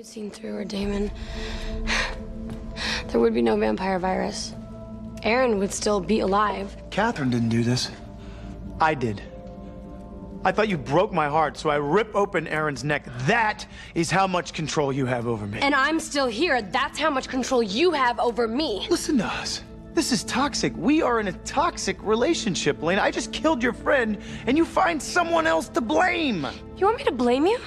you'd seen through her, Damon, there would be no vampire virus. Aaron would still be alive. Katherine didn't do this. I did. I thought you broke my heart, so I rip open Aaron's neck. That is how much control you have over me. And I'm still here. That's how much control you have over me. Listen to us. This is toxic. We are in a toxic relationship, Elena. I just killed your friend, and you find someone else to blame. You want me to blame you?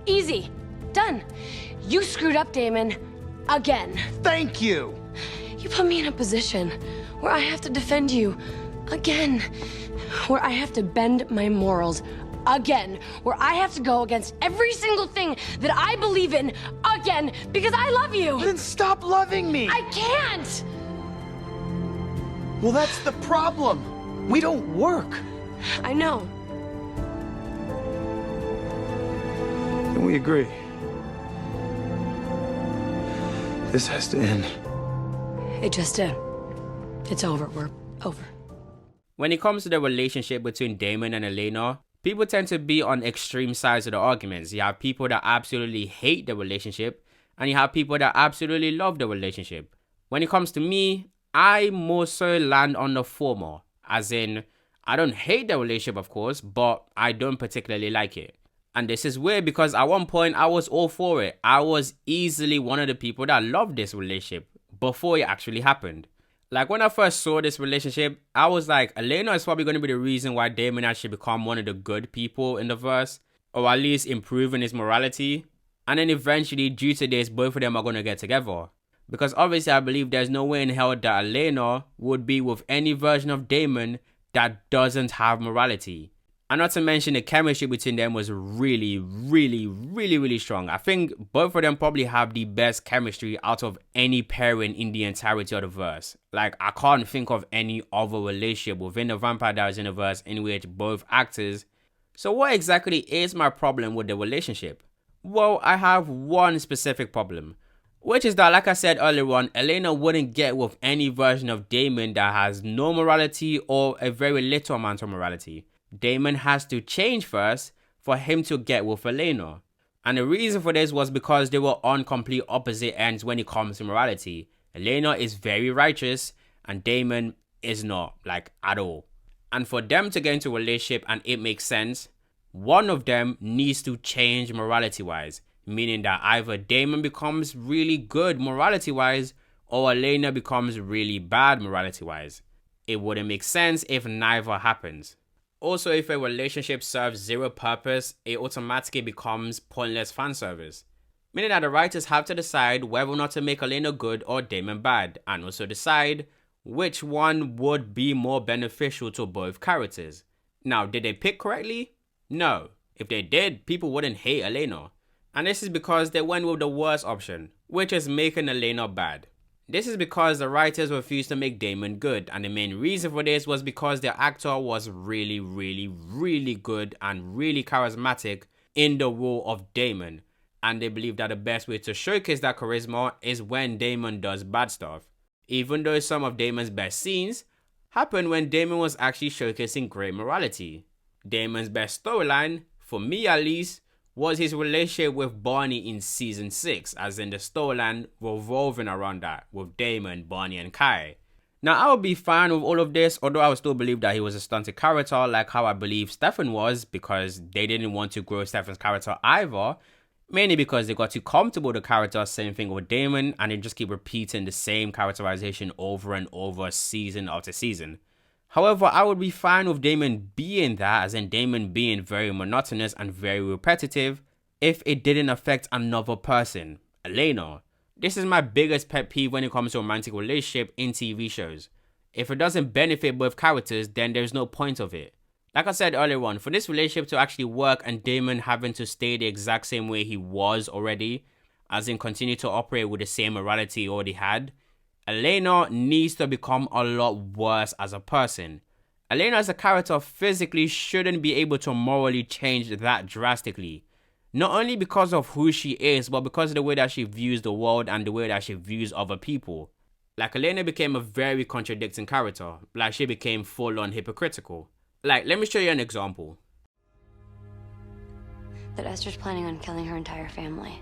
Easy. Done. You screwed up, Damon. Again. Thank you. You put me in a position where I have to defend you. Again. Where I have to bend my morals. Again. Where I have to go against every single thing that I believe in. Again. Because I love you. Then stop loving me. I can't. Well, that's the problem. We don't work. I know. And we agree. This has to end. It just did. It's over. We're over. When it comes to the relationship between Damon and Elena, people tend to be on extreme sides of the arguments. You have people that absolutely hate the relationship, and you have people that absolutely love the relationship. When it comes to me, I more so land on the former. As in, I don't hate the relationship, of course, but I don't particularly like it. And this is weird because at one point I was all for it. I was easily one of the people that loved this relationship before it actually happened. Like when I first saw this relationship, I was like, Elena is probably going to be the reason why Damon actually become one of the good people in the verse, or at least improving his morality. And then eventually, due to this, both of them are going to get together. Because obviously I believe there's no way in hell that Elena would be with any version of Damon that doesn't have morality. And not to mention the chemistry between them was really strong. I think both of them probably have the best chemistry out of any pairing in the entirety of the verse. Like, I can't think of any other relationship within the Vampire Diaries universe in which both actors. So what exactly is my problem with the relationship? Well, I have one specific problem. Which is that, like I said earlier on, Elena wouldn't get with any version of Damon that has no morality or a very little amount of morality. Damon has to change first for him to get with Elena. And the reason for this was because they were on complete opposite ends when it comes to morality. Elena is very righteous and Damon is not, like, at all. And for them to get into a relationship and it makes sense, one of them needs to change morality-wise. Meaning that either Damon becomes really good morality-wise or Elena becomes really bad morality-wise. It wouldn't make sense if neither happens. Also, if a relationship serves zero purpose, it automatically becomes pointless fan service. Meaning that the writers have to decide whether or not to make Elena good or Damon bad, and also decide which one would be more beneficial to both characters. Now, did they pick correctly? No. If they did, people wouldn't hate Elena. And this is because they went with the worst option, which is making Elena bad. This is because the writers refused to make Damon good, and the main reason for this was because the actor was really good and really charismatic in the role of Damon. And they believe that the best way to showcase that charisma is when Damon does bad stuff. Even though some of Damon's best scenes happened when Damon was actually showcasing great morality. Damon's best storyline, for me at least, was his relationship with Barney in season 6, as in the storyline revolving around that, with Damon, Barney and Kai. Now I would be fine with all of this, although I would still believe that he was a stunted character, like how I believe Stefan was, because they didn't want to grow Stefan's character either, mainly because they got too comfortable with the character. Same thing with Damon, and they just keep repeating the same characterization over and over season after season. However, I would be fine with Damon being that, as in Damon being very monotonous and very repetitive, if it didn't affect another person, Elena. This is my biggest pet peeve when it comes to a romantic relationship in TV shows. If it doesn't benefit both characters, then there's no point of it. Like I said earlier on, for this relationship to actually work and Damon having to stay the exact same way he was already, as in continue to operate with the same morality he already had, Elena needs to become a lot worse as a person. Elena as a character physically shouldn't be able to morally change that drastically. Not only because of who she is, but because of the way that she views the world and the way that she views other people. Like, Elena became a very contradicting character. Like, she became full-on hypocritical. Like, let me show you an example. That Esther's planning on killing her entire family.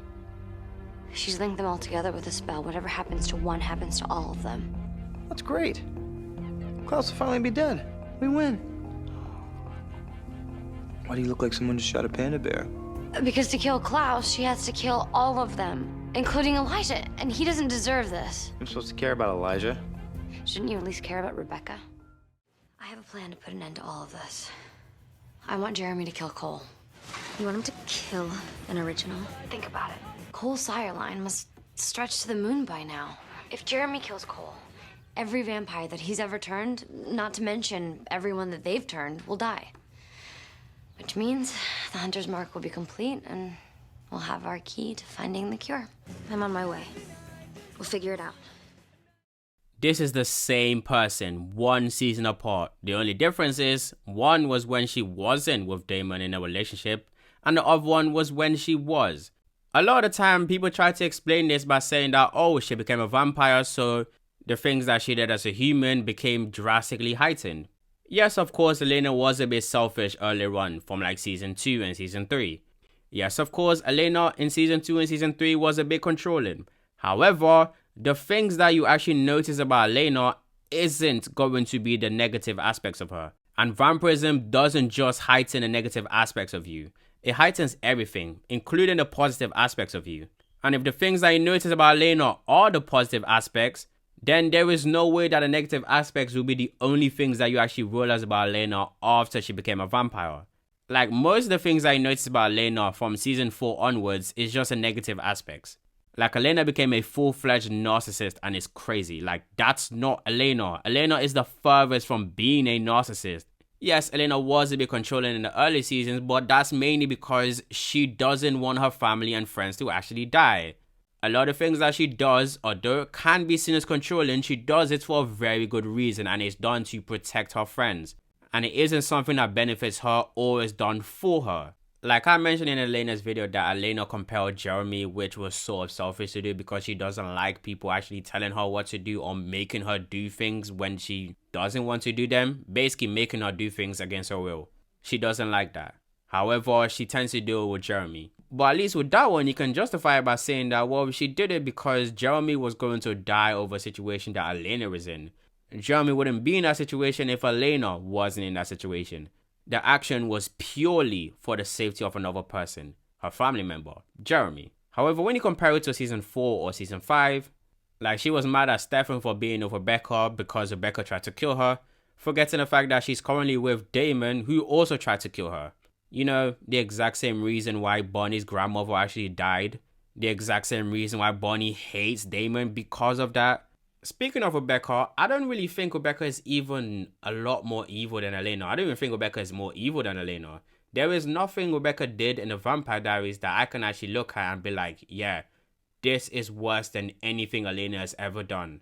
She's linked them all together with a spell. Whatever happens to one happens to all of them. That's great. Klaus will finally be dead. We win. Why do you look like someone just shot a panda bear? Because to kill Klaus, she has to kill all of them, including Elijah, and he doesn't deserve this. I'm supposed to care about Elijah. Shouldn't you at least care about Rebekah? I have a plan to put an end to all of this. I want Jeremy to kill Cole. You want him to kill an original? Think about it. Cole's sire line must stretch to the moon by now. If Jeremy kills Cole, every vampire that he's ever turned, not to mention everyone that they've turned, will die. Which means the hunter's mark will be complete and we'll have our key to finding the cure. I'm on my way. We'll figure it out. This is the same person, one season apart. The only difference is, one was when she wasn't with Damon in a relationship, and the other one was when she was. A lot of the time, people try to explain this by saying that, oh, she became a vampire, so the things that she did as a human became drastically heightened. Yes, of course, Elena was a bit selfish earlier on, from like season 2 and season 3. Yes, of course, Elena in season 2 and season 3 was a bit controlling. However, the things that you actually notice about Elena isn't going to be the negative aspects of her. And vampirism doesn't just heighten the negative aspects of you. It heightens everything, including the positive aspects of you. And if the things that you notice about Elena are the positive aspects, then there is no way that the negative aspects will be the only things that you actually realize about Elena after she became a vampire. Like, most of the things that you notice about Elena from season 4 onwards is just the negative aspects. Like, Elena became a full-fledged narcissist and it's crazy. Like, that's not Elena. Elena is the furthest from being a narcissist. Yes, Elena was a bit controlling in the early seasons, but that's mainly because she doesn't want her family and friends to actually die. A lot of things that she does, although it can be seen as controlling, she does it for a very good reason, and it's done to protect her friends. And it isn't something that benefits her or is done for her. Like I mentioned in Elena's video that Elena compelled Jeremy, which was sort of selfish to do because she doesn't like people actually telling her what to do or making her do things when she doesn't want to do them. Basically making her do things against her will. She doesn't like that. However, she tends to do it with Jeremy. But at least with that one, you can justify it by saying that, well, she did it because Jeremy was going to die over a situation that Elena was in. Jeremy wouldn't be in that situation if Elena wasn't in that situation. The action was purely for the safety of another person, her family member, Jeremy. However, when you compare it to season 4 or season 5, like, she was mad at Stefan for being with Rebekah because Rebekah tried to kill her, forgetting the fact that she's currently with Damon, who also tried to kill her. You know, the exact same reason why Bonnie's grandmother actually died. The exact same reason why Bonnie hates Damon because of that. Speaking of Rebekah, I don't really think Rebekah is even a lot more evil than Elena. I don't even think Rebekah is more evil than Elena. There is nothing Rebekah did in the Vampire Diaries that I can actually look at and be like, yeah, this is worse than anything Elena has ever done.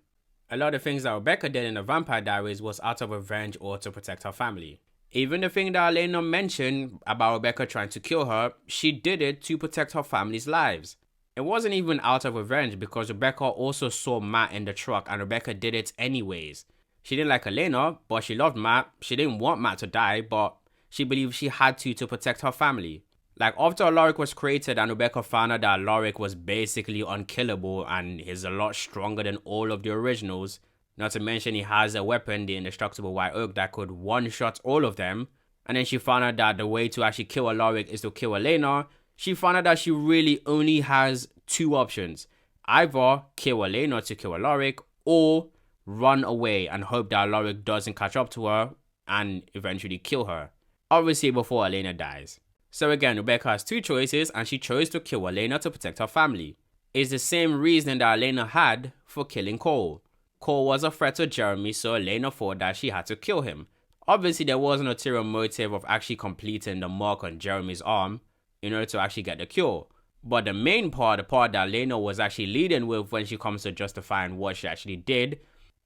A lot of things that Rebekah did in the Vampire Diaries was out of revenge or to protect her family. Even the thing that Elena mentioned about Rebekah trying to kill her, she did it to protect her family's lives. It wasn't even out of revenge because Rebekah also saw Matt in the truck and Rebekah did it anyways. She didn't like Elena, but she loved Matt. She didn't want Matt to die, but she believed she had to protect her family. Like, after Alaric was created and Rebekah found out that Alaric was basically unkillable and he's a lot stronger than all of the originals, not to mention he has a weapon, the indestructible White Oak, that could one-shot all of them, and then she found out that the way to actually kill Alaric is to kill Elena. She found out that she really only has two options. Either kill Elena to kill Alaric, or run away and hope that Alaric doesn't catch up to her and eventually kill her. Obviously before Elena dies. So again, Rebekah has two choices and she chose to kill Elena to protect her family. It's the same reason that Elena had for killing Cole. Cole was a threat to Jeremy, so Elena thought that she had to kill him. Obviously there was an ulterior motive of actually completing the mark on Jeremy's arm in order to actually get the cure. But the main part, the part that Elena was actually leading with when she comes to justifying what she actually did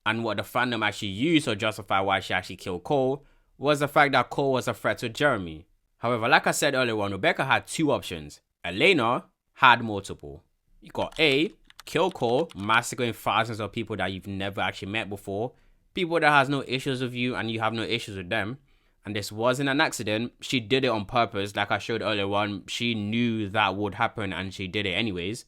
and what the fandom actually used to justify why she actually killed Cole, was the fact that Cole was a threat to Jeremy. However, like I said earlier on, Rebekah had two options. Elena had multiple. You got A, kill Cole, massacring thousands of people that you've never actually met before, people that has no issues with you and you have no issues with them. And this wasn't an accident. She did it on purpose. Like I showed earlier on, she knew that would happen and she did it anyways.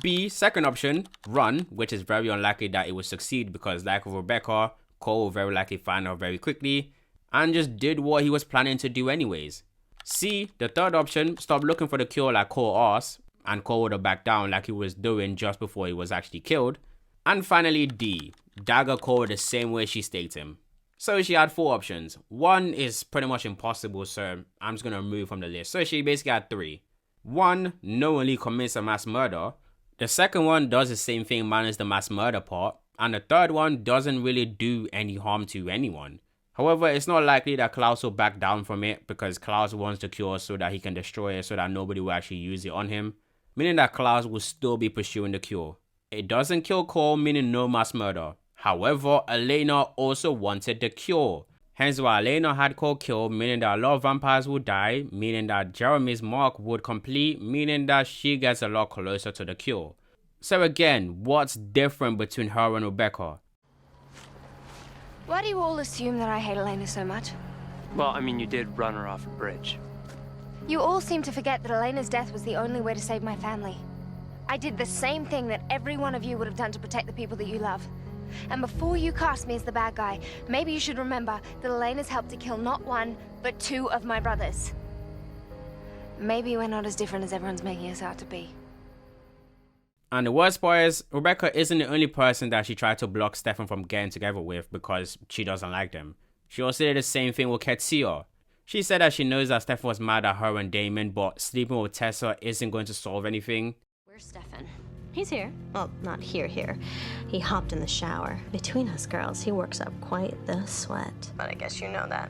B, second option, run, which is very unlikely that it would succeed because like with Rebekah, Cole will very likely find her very quickly and just did what he was planning to do anyways. C, the third option, stop looking for the cure like Cole asked and Cole would have backed down like he was doing just before he was actually killed. And finally D, dagger Cole the same way she staked him. So she had 4 options. 1 is pretty much impossible, so I'm just going to remove from the list. So she basically had 3. 1, knowingly commits a mass murder. The second one does the same thing minus the mass murder part. And the third one doesn't really do any harm to anyone. However, it's not likely that Klaus will back down from it because Klaus wants the cure so that he can destroy it so that nobody will actually use it on him. Meaning that Klaus will still be pursuing the cure. It doesn't kill Cole, meaning no mass murder. However, Elena also wanted the cure. Hence why Elena had Cole killed, meaning that a lot of vampires would die, meaning that Jeremy's mark would complete, meaning that she gets a lot closer to the cure. So again, what's different between her and Rebekah? Why do you all assume that I hate Elena so much? Well, I mean, you did run her off a bridge. You all seem to forget that Elena's death was the only way to save my family. I did the same thing that every one of you would have done to protect the people that you love. And before you cast me as the bad guy, maybe you should remember that Elena's helped to kill not 1, but 2 of my brothers. Maybe we're not as different as everyone's making us out to be. And the worst part is, Rebekah isn't the only person that she tried to block Stefan from getting together with because she doesn't like them. She also did the same thing with Katsia. She said that she knows that Stefan was mad at her and Damon, but sleeping with Tessa isn't going to solve anything. Where's Stefan? He's here. Well, not here. He hopped in the shower. Between us girls, he works up quite the sweat. But I guess you know that.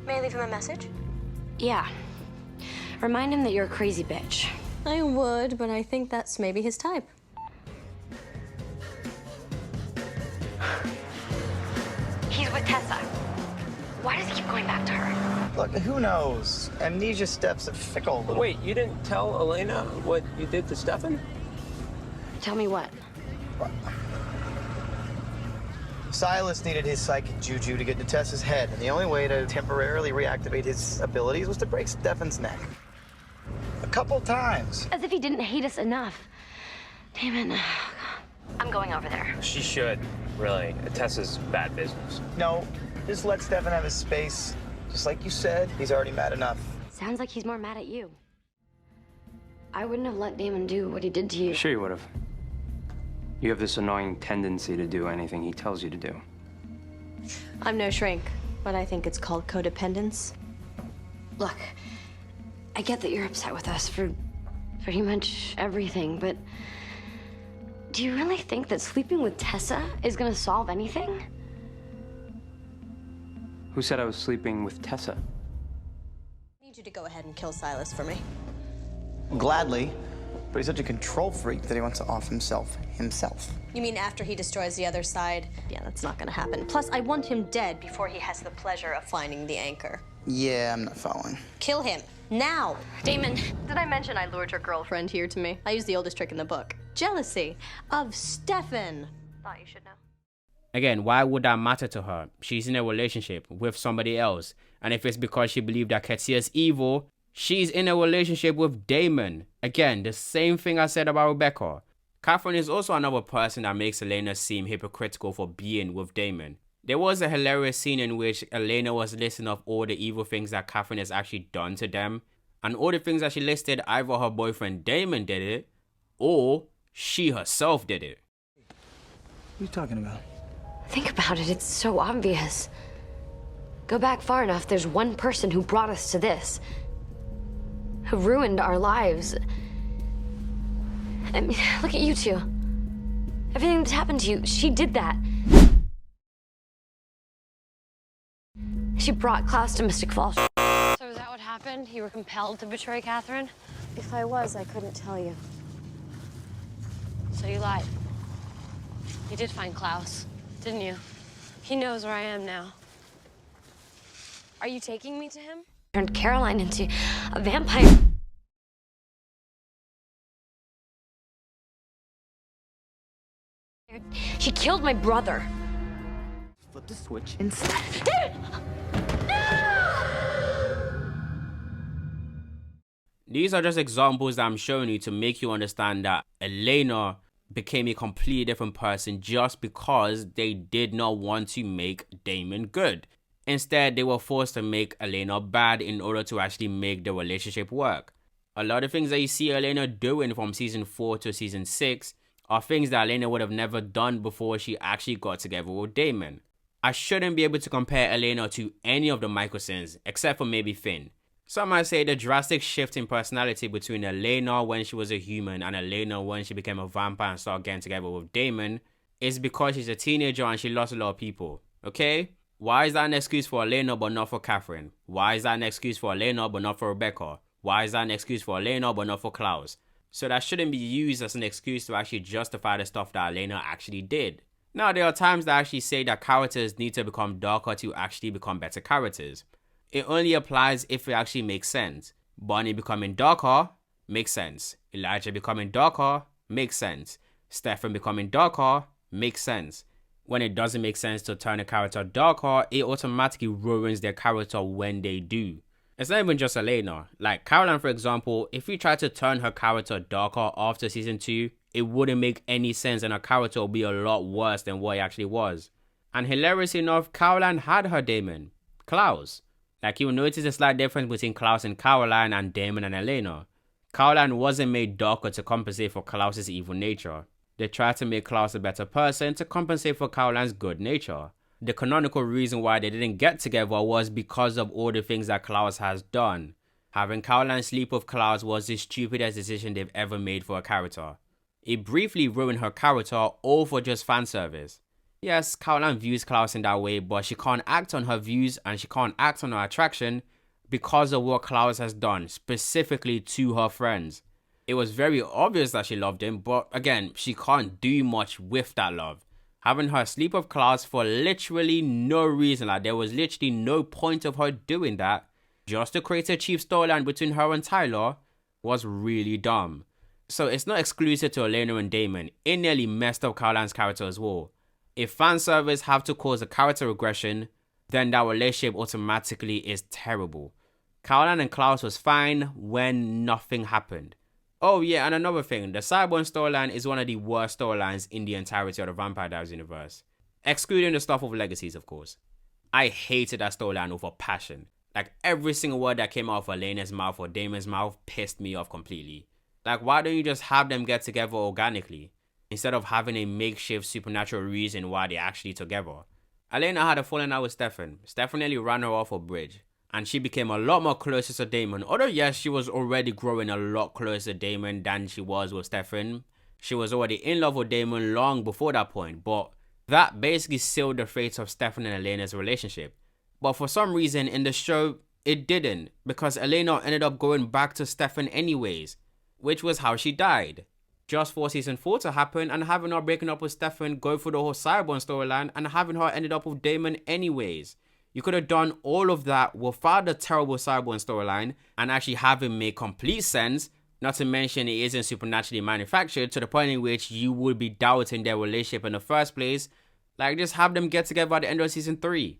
May I leave him a message? Yeah. Remind him that you're a crazy bitch. I would, but I think that's maybe his type. He's with Tessa. Why does he keep going back to her? Look, who knows? Amnesia steps are fickle little. Wait, you didn't tell Elena what you did to Stefan? Tell me what? Silas needed his psychic juju to get into Tessa's head, and the only way to temporarily reactivate his abilities was to break Stefan's neck. A couple times. As if he didn't hate us enough. Damon, I'm going over there. She should, really. Tessa's bad business. No, just let Stefan have his space. Just like you said, he's already mad enough. Sounds like he's more mad at you. I wouldn't have let Damon do what he did to you. Sure you would have. You have this annoying tendency to do anything he tells you to do. I'm no shrink, but I think it's called codependence. Look, I get that you're upset with us for pretty much everything, but do you really think that sleeping with Tessa is gonna solve anything? Who said I was sleeping with Tessa? I need you to go ahead and kill Silas for me. Gladly, but he's such a control freak that he wants to off himself. You mean after he destroys the other side? Yeah, that's not gonna happen. Plus, I want him dead before he has the pleasure of finding the anchor. Yeah, I'm not following. Kill him, now! Damon. Did I mention I lured your girlfriend here to me? I used the oldest trick in the book. Jealousy of Stefan. Thought you should know. Again, why would that matter to her? She's in a relationship with somebody else. And if it's because she believed that Katsia is evil, she's in a relationship with Damon. Again, the same thing I said about Rebekah. Katherine is also another person that makes Elena seem hypocritical for being with Damon. There was a hilarious scene in which Elena was listing off all the evil things that Katherine has actually done to them. And all the things that she listed, either her boyfriend Damon did it, or she herself did it. What are you talking about? Think about it, it's so obvious. Go back far enough, there's one person who brought us to this. Who ruined our lives. I mean, look at you two. Everything that's happened to you, she did that. She brought Klaus to Mystic Falls. So is that what happened? You were compelled to betray Katherine? If I was, I couldn't tell you. So you lied. You did find Klaus, didn't you? He knows where I am now. Are you taking me to him? Turned Caroline into a vampire. She killed my brother. Flip the switch instead. David! No! These are just examples that I'm showing you to make you understand that Elena became a completely different person just because they did not want to make Damon good. Instead, they were forced to make Elena bad in order to actually make the relationship work. A lot of things that you see Elena doing from season 4 to season 6 are things that Elena would have never done before she actually got together with Damon. I shouldn't be able to compare Elena to any of the Mikaelsons except for maybe Finn. Some might say the drastic shift in personality between Elena when she was a human and Elena when she became a vampire and started getting together with Damon is because she's a teenager and she lost a lot of people, okay? Why is that an excuse for Elena but not for Katherine? Why is that an excuse for Elena but not for Rebekah? Why is that an excuse for Elena but not for Klaus? So that shouldn't be used as an excuse to actually justify the stuff that Elena actually did. Now, there are times that actually say that characters need to become darker to actually become better characters. It only applies if it actually makes sense. Bonnie becoming darker makes sense. Elijah becoming darker makes sense. Stefan becoming darker makes sense. When it doesn't make sense to turn a character darker, it automatically ruins their character when they do. It's not even just Elena. Like Caroline, for example, if you try to turn her character darker after season 2, it wouldn't make any sense and her character would be a lot worse than what it actually was. And hilarious enough, Caroline had her Damon, Klaus. Like you'll notice a slight difference between Klaus and Caroline and Damon and Elena. Caroline wasn't made darker to compensate for Klaus's evil nature. They tried to make Klaus a better person to compensate for Caroline's good nature. The canonical reason why they didn't get together was because of all the things that Klaus has done. Having Caroline sleep with Klaus was the stupidest decision they've ever made for a character. It briefly ruined her character all for just fan service. Yes, Caroline views Klaus in that way, but she can't act on her views and she can't act on her attraction because of what Klaus has done, specifically to her friends. It was very obvious that she loved him, but again, she can't do much with that love. Having her sleep with Klaus for literally no reason, like there was literally no point of her doing that, just to create a cheap storyline between her and Tyler, was really dumb. So it's not exclusive to Elena and Damon, it nearly messed up Caroline's character as well. If fan service have to cause a character regression, then that relationship automatically is terrible. Caroline and Klaus was fine when nothing happened. Oh yeah, and another thing, the Cyborg storyline is one of the worst storylines in the entirety of the Vampire Diaries universe. Excluding the stuff of legacies, of course. I hated that storyline with a passion. Like every single word that came out of Elena's mouth or Damon's mouth pissed me off completely. Like why don't you just have them get together organically? Instead of having a makeshift supernatural reason why they're actually together. Elena had a falling out with Stefan. Stefan nearly ran her off a bridge. And she became a lot more closer to Damon. Although yes, she was already growing a lot closer to Damon than she was with Stefan. She was already in love with Damon long before that point. But that basically sealed the fate of Stefan and Elena's relationship. But for some reason in the show, it didn't. Because Elena ended up going back to Stefan anyways. Which was how she died. Just for season 4 to happen and having her breaking up with Stefan, go through the whole Cyborg storyline and having her ended up with Damon anyways. You could have done all of that without the terrible Cyborg storyline and actually have it make complete sense, not to mention it isn't supernaturally manufactured to the point in which you would be doubting their relationship in the first place. Like just have them get together at the end of season 3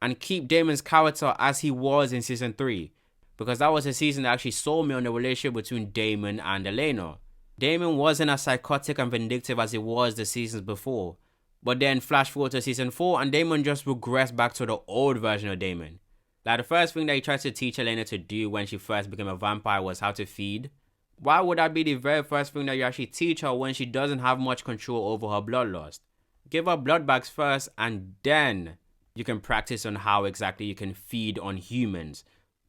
and keep Damon's character as he was in season 3 because that was a season that actually saw me on the relationship between Damon and Elena. Damon wasn't as psychotic and vindictive as it was the seasons before. But then flash forward to season 4 and Damon just regressed back to the old version of Damon. Like the first thing that he tried to teach Elena to do when she first became a vampire was how to feed. Why would that be the very first thing that you actually teach her when she doesn't have much control over her bloodlust? Give her blood bags first and then you can practice on how exactly you can feed on humans.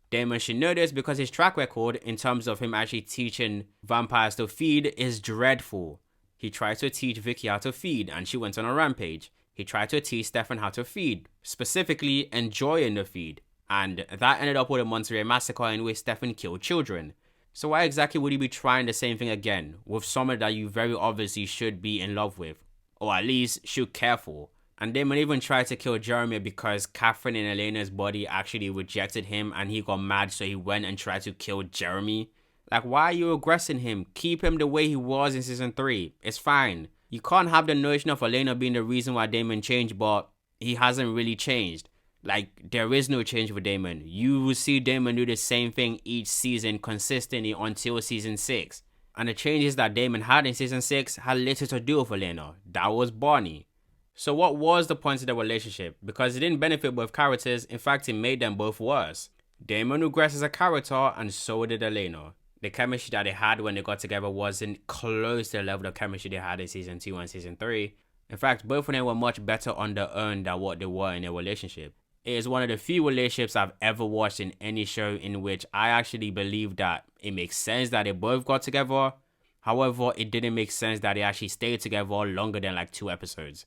Damon should know this because his track record in terms of him actually teaching vampires to feed is dreadful. He tried to teach Vicky how to feed and she went on a rampage. He tried to teach Stefan how to feed, specifically enjoying the feed. And that ended up with a Monterey massacre in which Stefan killed children. So why exactly would you be trying the same thing again with someone that you very obviously should be in love with? Or at least should care for? And Damon even tried to kill Jeremy because Katherine in Elena's body actually rejected him and he got mad so he went and tried to kill Jeremy. Like, why are you aggressing him? Keep him the way he was in season 3. It's fine. You can't have the notion of Elena being the reason why Damon changed, but he hasn't really changed. Like, there is no change with Damon. You will see Damon do the same thing each season consistently until season 6. And the changes that Damon had in season 6 had little to do with Elena. That was Barney. So what was the point of the relationship? Because it didn't benefit both characters, in fact it made them both worse. Damon regressed as a character and so did Elena. The chemistry that they had when they got together wasn't close to the level of chemistry they had in season 2 and season 3. In fact, both of them were much better on their own than what they were in their relationship. It is one of the few relationships I've ever watched in any show in which I actually believe that it makes sense that they both got together. However, it didn't make sense that they actually stayed together longer than like 2 episodes.